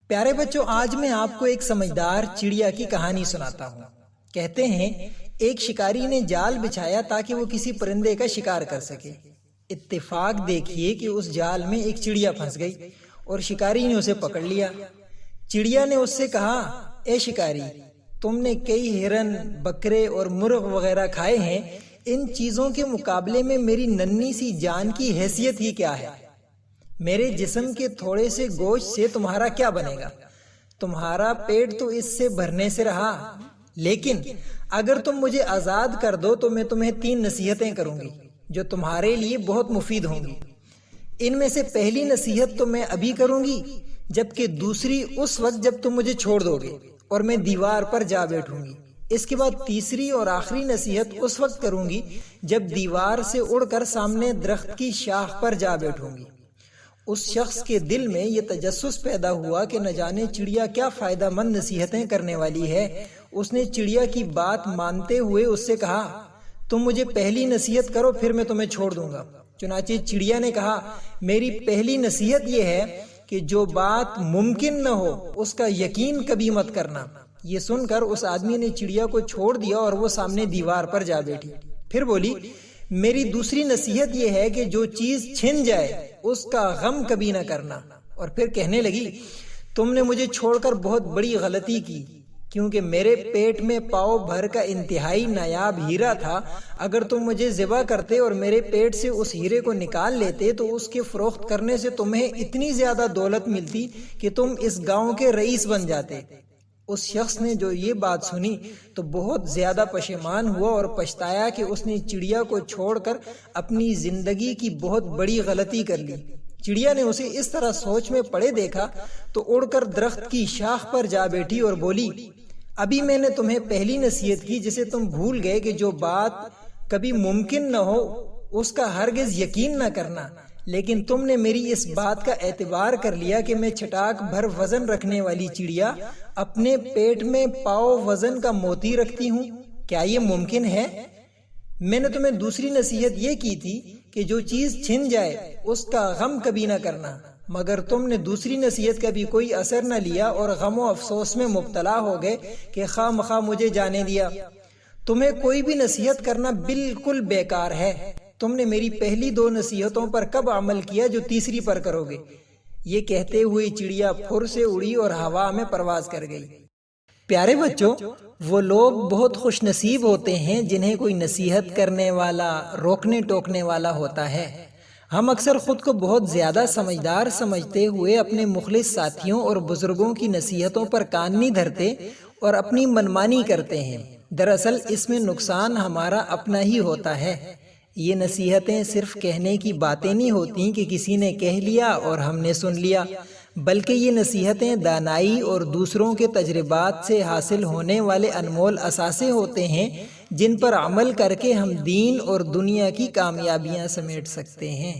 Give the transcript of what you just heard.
پیارے بچوں، آج میں آپ کو ایک سمجھدار چڑیا کی کہانی سناتا ہوں۔ کہتے ہیں ایک شکاری نے جال بچھایا تاکہ وہ کسی پرندے کا شکار کر سکے۔ اتفاق دیکھیے کہ اس جال میں ایک چڑیا پھنس گئی اور شکاری نے اسے پکڑ لیا۔ چڑیا نے اس سے کہا، اے شکاری، تم نے کئی ہرن، بکرے اور مرغ وغیرہ کھائے ہیں، ان چیزوں کے مقابلے میں میری ننھی سی جان کی حیثیت ہی کیا ہے؟ میرے جسم کے تھوڑے سے گوشت سے تمہارا کیا بنے گا؟ تمہارا پیٹ تو اس سے بھرنے سے رہا، لیکن اگر تم مجھے آزاد کر دو تو میں تمہیں 3 نصیحتیں کروں گی جو تمہارے لیے بہت مفید ہوں گی۔ ان میں سے پہلی نصیحت تو میں ابھی کروں گی، جبکہ دوسری اس وقت جب تم مجھے چھوڑ دو گے اور میں دیوار پر جا بیٹھوں گی۔ اس کے بعد تیسری اور آخری نصیحت اس وقت کروں گی جب دیوار سے اڑ کر سامنے درخت کی شاخ پر جا بیٹھوں گی۔ اس شخص کے دل میں یہ تجسس پیدا ہوا کہ نہ جانے چڑیا کیا فائدہ مند نصیحتیں کرنے والی ہے۔ اس نے چڑیا کی بات مانتے ہوئے اس سے کہا، تم مجھے پہلی نصیحت کرو، پھر میں تمہیں چھوڑ دوں گا۔ چنانچہ چڑیا نے کہا، میری پہلی نصیحت یہ ہے کہ جو بات ممکن نہ ہو اس کا یقین کبھی مت کرنا۔ یہ سن کر اس آدمی نے چڑیا کو چھوڑ دیا اور وہ سامنے دیوار پر جا بیٹھی۔ پھر بولی، میری دوسری نصیحت یہ ہے کہ جو چیز چھن جائے اس کا غم کبھی نہ کرنا۔ اور پھر کہنے لگی، تم نے مجھے چھوڑ کر بہت بڑی غلطی کی، کیونکہ میرے پیٹ میں پاؤ بھر کا انتہائی نایاب ہیرا تھا۔ اگر تم مجھے ذبح کرتے اور میرے پیٹ سے اس ہیرے کو نکال لیتے تو اس کے فروخت کرنے سے تمہیں اتنی زیادہ دولت ملتی کہ تم اس گاؤں کے رئیس بن جاتے۔ اس شخص نے جو یہ بات سنی تو بہت زیادہ پشیمان ہوا اور پچھتایا کہ اس نے چڑیا کو چھوڑ کر اپنی زندگی کی بہت بڑی غلطی کر لی۔ چڑیا نے اسے اس طرح سوچ میں پڑے دیکھا تو اڑ کر درخت کی شاخ پر جا بیٹھی اور بولی، ابھی میں نے تمہیں پہلی نصیحت کی جسے تم بھول گئے کہ جو بات کبھی ممکن نہ ہو اس کا ہرگز یقین نہ کرنا، لیکن تم نے میری اس بات کا اعتبار کر لیا کہ میں چھٹاک بھر وزن رکھنے والی چڑیا اپنے پیٹ میں پاؤ وزن کا موتی رکھتی ہوں۔ کیا یہ ممکن ہے؟ میں نے تمہیں دوسری نصیحت یہ کی تھی کہ جو چیز چھن جائے اس کا غم کبھی نہ کرنا، مگر تم نے دوسری نصیحت کا بھی کوئی اثر نہ لیا اور غم و افسوس میں مبتلا ہو گئے کہ خواہ مخواہ مجھے جانے دیا۔ تمہیں کوئی بھی نصیحت کرنا بالکل بیکار ہے۔ تم نے میری پہلی 2 نصیحتوں پر کب عمل کیا جو تیسری پر کرو گے؟ یہ کہتے ہوئے چڑیا پھر سے اڑی اور ہوا میں پرواز کر گئی۔ پیارے بچوں، وہ لوگ بہت خوش نصیب ہوتے ہیں جنہیں کوئی نصیحت کرنے والا، روکنے ٹوکنے والا ہوتا ہے۔ ہم اکثر خود کو بہت زیادہ سمجھدار سمجھتے ہوئے اپنے مخلص ساتھیوں اور بزرگوں کی نصیحتوں پر کان نہیں دھرتے اور اپنی منمانی کرتے ہیں۔ دراصل اس میں نقصان ہمارا اپنا ہی ہوتا ہے۔ یہ نصیحتیں صرف کہنے کی باتیں نہیں ہوتی کہ کسی نے کہہ لیا اور ہم نے سن لیا، بلکہ یہ نصیحتیں دانائی اور دوسروں کے تجربات سے حاصل ہونے والے انمول اثاثے ہوتے ہیں جن پر عمل کر کے ہم دین اور دنیا کی کامیابیاں سمیٹ سکتے ہیں۔